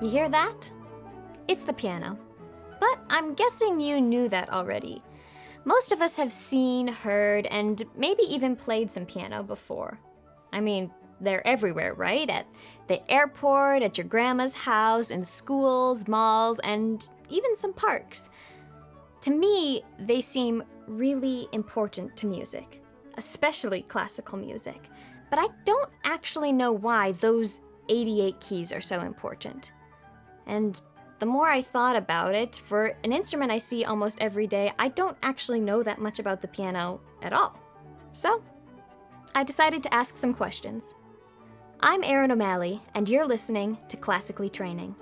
You hear that? It's the piano. But I'm guessing you knew that already. Most of us have seen, heard, and maybe even played some piano before. I mean, they're everywhere, right? At the airport, at your grandma's house, in schools, malls, and even some parks. To me, they seem really important to music, especially classical music. But I don't actually know why those 88 keys are so important. And the more I thought about it, for an instrument I see almost every day, I don't actually know that much about the piano at all. So, I decided to ask some questions. I'm Erin O'Malley, and you're listening to Classically Training.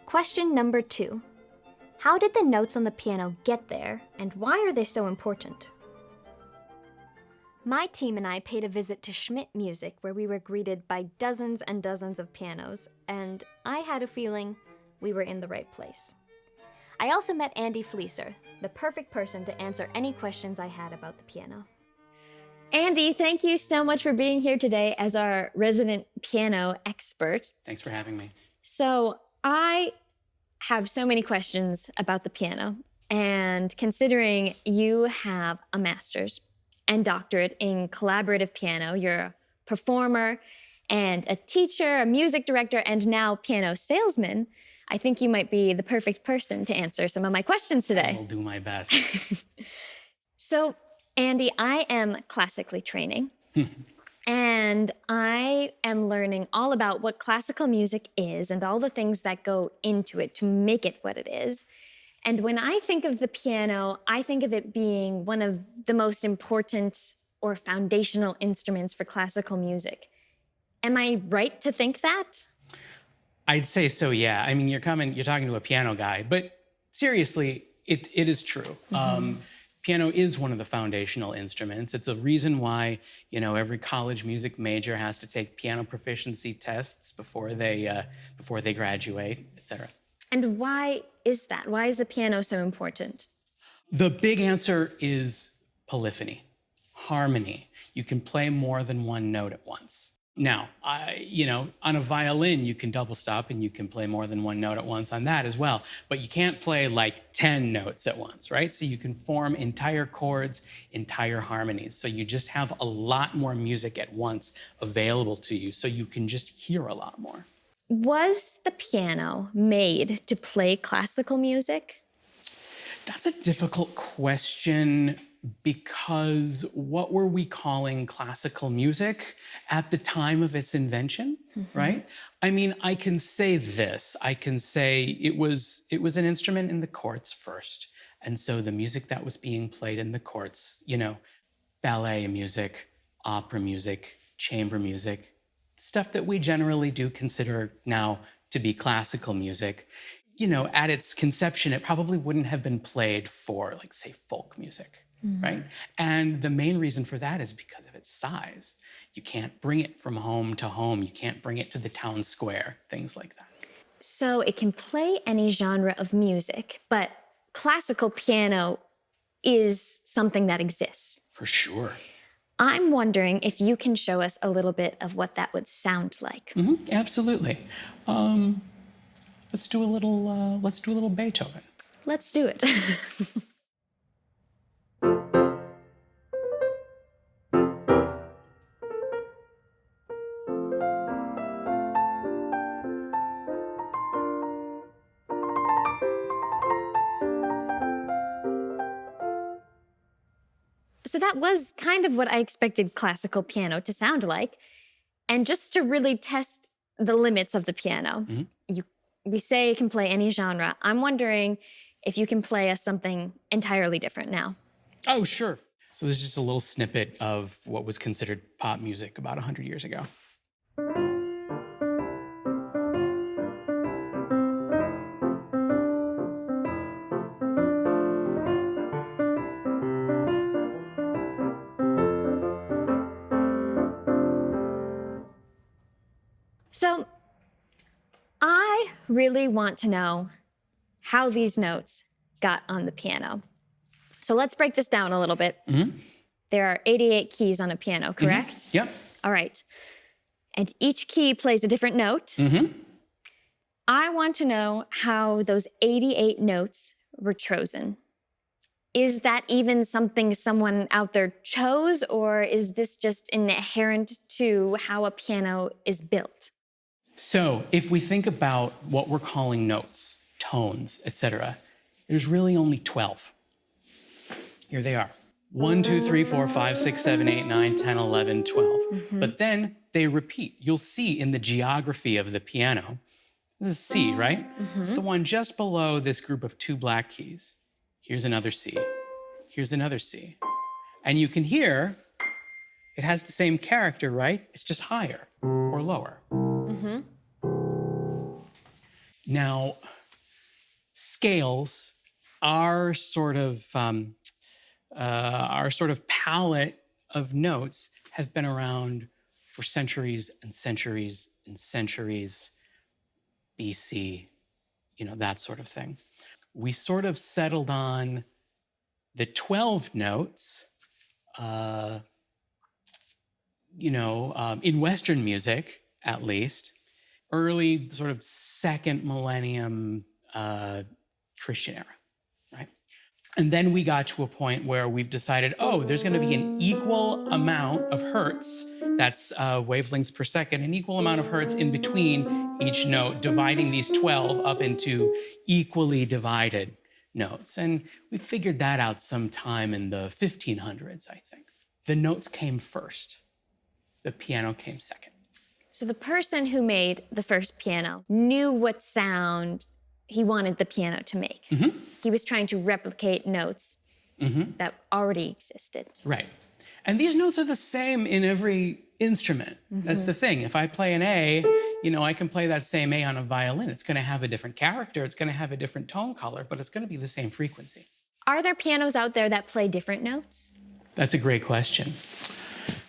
Question number 2. How did the notes on the piano get there, and why are they so important? My team and I paid a visit to Schmidt Music, where we were greeted by dozens and dozens of pianos, and I had a feeling we were in the right place. I also met Andy Fleser, the perfect person to answer any questions I had about the piano. Andy, thank you so much for being here today as our resident piano expert. Thanks for having me. So, I have so many questions about the piano, and considering you have a master's and doctorate in collaborative piano, you're a performer and a teacher, a music director, and now piano salesman, I think you might be the perfect person to answer some of my questions today. I'll do my best. So, Andy, I am classically training. And I am learning all about what classical music is and all the things that go into it to make it what it is. And when I think of the piano, I think of it being one of the most important or foundational instruments for classical music. Am I right to think that? I'd say so, yeah. I mean, you're talking to a piano guy, but seriously, it is true. Piano is one of the foundational instruments. It's a reason why, every college music major has to take piano proficiency tests before they graduate, etc. And why is that? Why is the piano so important? The big answer is polyphony, harmony. You can play more than one note at once. Now, on a violin, you can double stop and you can play more than one note at once on that as well. But you can't play like 10 notes at once, right? So you can form entire chords, entire harmonies. So you just have a lot more music at once available to you. So you can just hear a lot more. Was the piano made to play classical music? That's a difficult question because what were we calling classical music at the time of its invention, right? I mean, I can say this. I can say it was an instrument in the courts first. And so the music that was being played in the courts, ballet music, opera music, chamber music, stuff that we generally do consider now to be classical music, at its conception, it probably wouldn't have been played for, like, say, folk music, right? And the main reason for that is because of its size. You can't bring it from home to home. You can't bring it to the town square, things like that. So it can play any genre of music, but classical piano is something that exists. For sure. I'm wondering if you can show us a little bit of what that would sound like. Absolutely. Let's do a little Beethoven. Let's do it. So that was kind of what I expected classical piano to sound like. And just to really test the limits of the piano, we say it can play any genre. I'm wondering if you can play us something entirely different now. Oh, sure. So this is just a little snippet of what was considered pop music about 100 years ago. So I really want to know how these notes got on the piano. So let's break this down a little bit. there are 88 keys on a piano, correct? Yep. All right. And each key plays a different note. I want to know how those 88 notes were chosen. Is that even something someone out there chose, or is this just inherent to how a piano is built? So if we think about what we're calling notes, tones, etc., there's really only 12. Here they are. 1, 2, 3, 4, 5, 6, 7, 8, 9, 10, 11, 12. But then they repeat. You'll see in the geography of the piano, this is C, right? It's the one just below this group of 2 black keys. Here's another C. Here's another C. And you can hear it has the same character, right? It's just higher or lower. Now, scales, our sort of palette of notes have been around for centuries and centuries and centuries, BC, that sort of thing. We sort of settled on the 12 notes, in Western music, at least, early sort of second millennium Christian era, right? And then we got to a point where we've decided, there's going to be an equal amount of hertz, that's wavelengths per second, an equal amount of hertz in between each note, dividing these 12 up into equally divided notes. And we figured that out sometime in the 1500s, I think. The notes came first. The piano came second. So the person who made the first piano knew what sound he wanted the piano to make. He was trying to replicate notes that already existed. Right. And these notes are the same in every instrument. That's the thing. If I play an A, I can play that same A on a violin. It's going to have a different character. It's going to have a different tone color, but it's going to be the same frequency. Are there pianos out there that play different notes? That's a great question.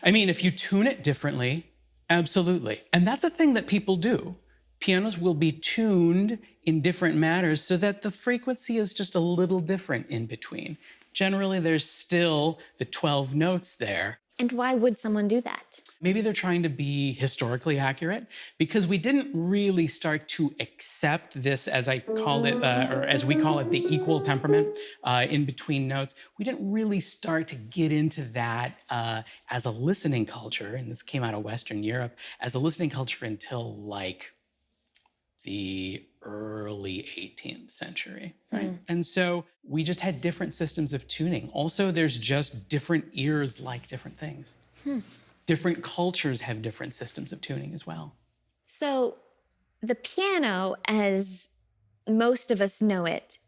I mean, if you tune it differently, absolutely. And that's a thing that people do. Pianos will be tuned in different manners so that the frequency is just a little different in between. Generally, there's still the 12 notes there. And why would someone do that? Maybe they're trying to be historically accurate, because we didn't really start to accept this, as I called it, or as we call it, the equal temperament in between notes. We didn't really start to get into that as a listening culture, and this came out of Western Europe, as a listening culture until like the early 18th century, right? And so we just had different systems of tuning. Also, there's just different ears like different things. Different cultures have different systems of tuning as well. So the piano, as most of us know it,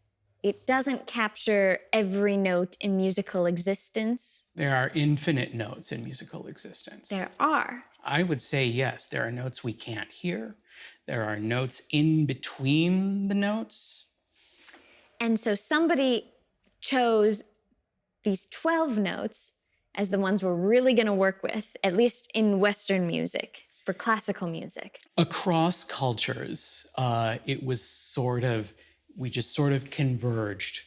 it doesn't capture every note in musical existence. There are infinite notes in musical existence. There are. I would say yes. There are notes we can't hear. There are notes in between the notes. And so somebody chose these 12 notes as the ones we're really going to work with, at least in Western music, for classical music. Across cultures, it was we just sort of converged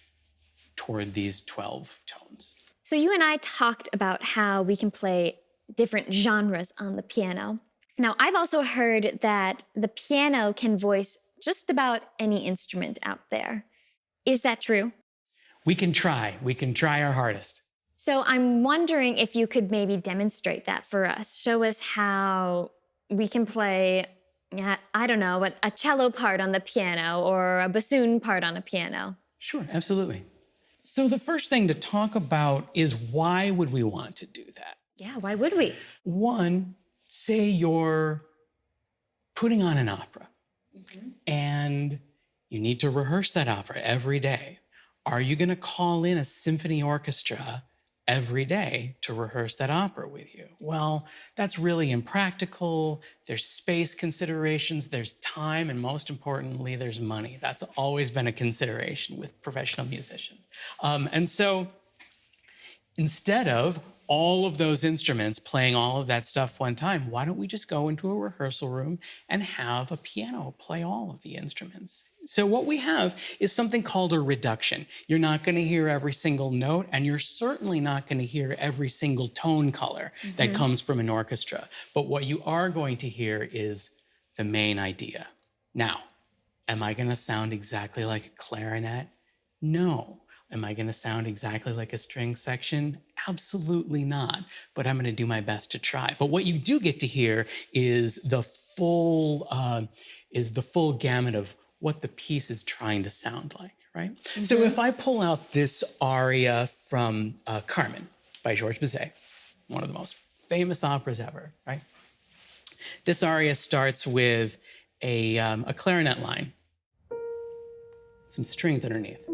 toward these 12 tones. So you and I talked about how we can play different genres on the piano. Now, I've also heard that the piano can voice just about any instrument out there. Is that true? We can try our hardest. So I'm wondering if you could maybe demonstrate that for us. Show us how we can play, I don't know, a cello part on the piano or a bassoon part on a piano. Sure, absolutely. So the first thing to talk about is, why would we want to do that? Yeah, why would we? One, say you're putting on an opera and you need to rehearse that opera every day. Are you going to call in a symphony orchestra every day to rehearse that opera with you? Well, that's really impractical. There's space considerations, there's time, and most importantly, there's money. That's always been a consideration with professional musicians. And so instead of all of those instruments playing all of that stuff one time, why don't we just go into a rehearsal room and have a piano play all of the instruments? So what we have is something called a reduction. You're not going to hear every single note, and you're certainly not going to hear every single tone color that comes from an orchestra. But what you are going to hear is the main idea. Now, am I going to sound exactly like a clarinet? No. Am I going to sound exactly like a string section? Absolutely not. But I'm going to do my best to try. But what you do get to hear is the full gamut of what the piece is trying to sound like, right? So if I pull out this aria from Carmen by Georges Bizet, one of the most famous operas ever, right? This aria starts with a clarinet line, some strings underneath.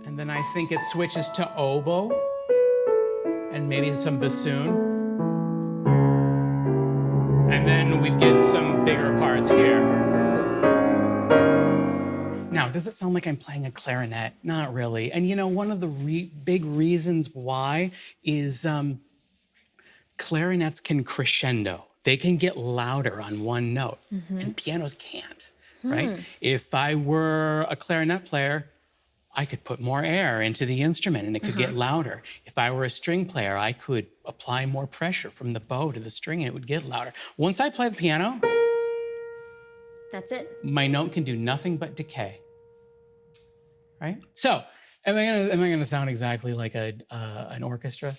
And then I think it switches to oboe and maybe some bassoon. And then we get some bigger parts here. Now, does it sound like I'm playing a clarinet? Not really. And you know, one of the big reasons why is clarinets can crescendo. They can get louder on one note, and pianos can't, right? If I were a clarinet player, I could put more air into the instrument and it could get louder. If I were a string player, I could apply more pressure from the bow to the string and it would get louder. Once I play the piano, That's it. my note can do nothing but decay, right? So, am I gonna sound exactly like an orchestra?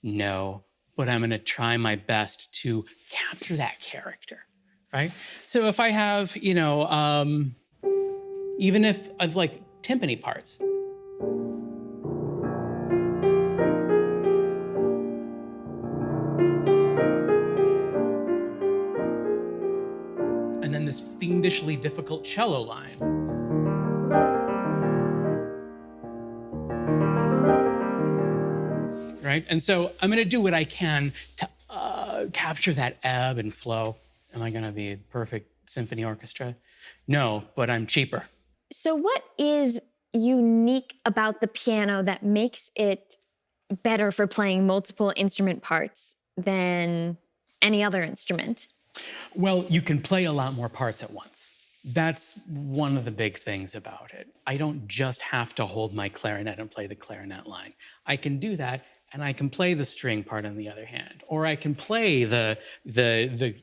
No, but I'm gonna try my best to capture that character, right? So if I have, you know, even if I've like timpani parts. And then this fiendishly difficult cello line. Right? And so I'm going to do what I can to capture that ebb and flow. Am I going to be a perfect symphony orchestra? No, but I'm cheaper. So what is unique about the piano that makes it better for playing multiple instrument parts than any other instrument? Well, you can play a lot more parts at once. That's one of the big things about it. I don't just have to hold my clarinet and play the clarinet line. I can do that, and I can play the string part on the other hand, or I can play the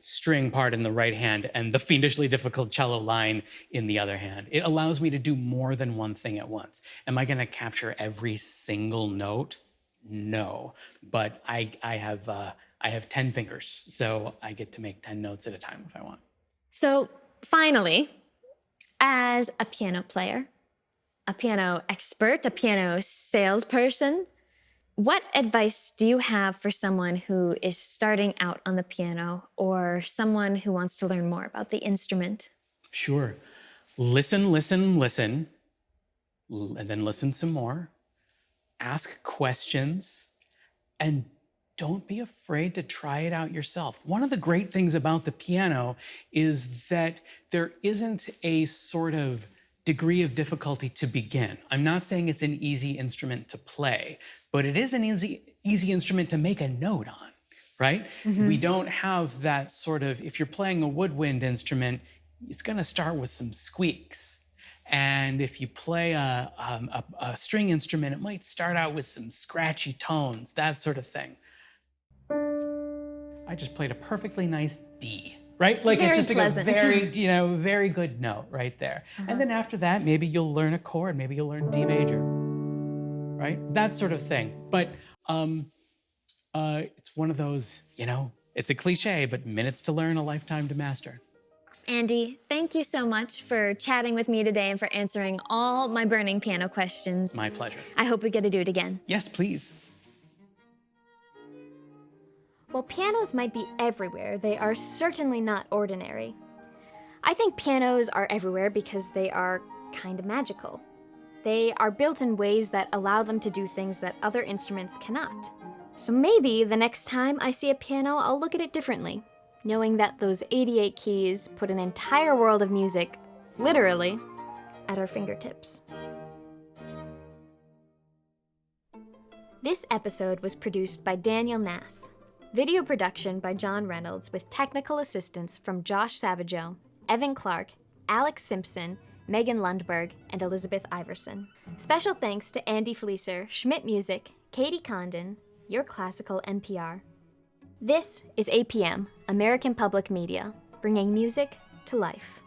string part in the right hand and the fiendishly difficult cello line in the other hand. It allows me to do more than one thing at once. Am I going to capture every single note? No, but I have 10 fingers, so I get to make 10 notes at a time if I want. So finally, as a piano player, a piano expert, a piano salesperson, what advice do you have for someone who is starting out on the piano or someone who wants to learn more about the instrument? Sure. Listen, listen, listen, and then listen some more. Ask questions, and don't be afraid to try it out yourself. One of the great things about the piano is that there isn't a sort of degree of difficulty to begin. I'm not saying it's an easy instrument to play, but it is an easy instrument to make a note on, right? We don't have that sort of, if you're playing a woodwind instrument, it's gonna start with some squeaks. And if you play a string instrument, it might start out with some scratchy tones, that sort of thing. I just played a perfectly nice D, right? Like Very it's just pleasant. a very good note right there. And then after that, maybe you'll learn a chord, maybe you'll learn D major, right? That sort of thing. But it's one of those, it's a cliche, but minutes to learn, a lifetime to master. Andy, thank you so much for chatting with me today and for answering all my burning piano questions. My pleasure. I hope we get to do it again. Yes, please. While pianos might be everywhere, they are certainly not ordinary. I think pianos are everywhere because they are kind of magical. They are built in ways that allow them to do things that other instruments cannot. So maybe the next time I see a piano, I'll look at it differently. knowing that those 88 keys put an entire world of music, literally, at our fingertips. This episode was produced by Daniel Nass. Video production by John Reynolds with technical assistance from Josh Savageau, Evan Clark, Alex Simpson, Megan Lundberg, and Elizabeth Iverson. Special thanks to Andy Fleser, Schmidt Music, Katie Condon, YourClassical NPR. This is APM, American Public Media, bringing music to life.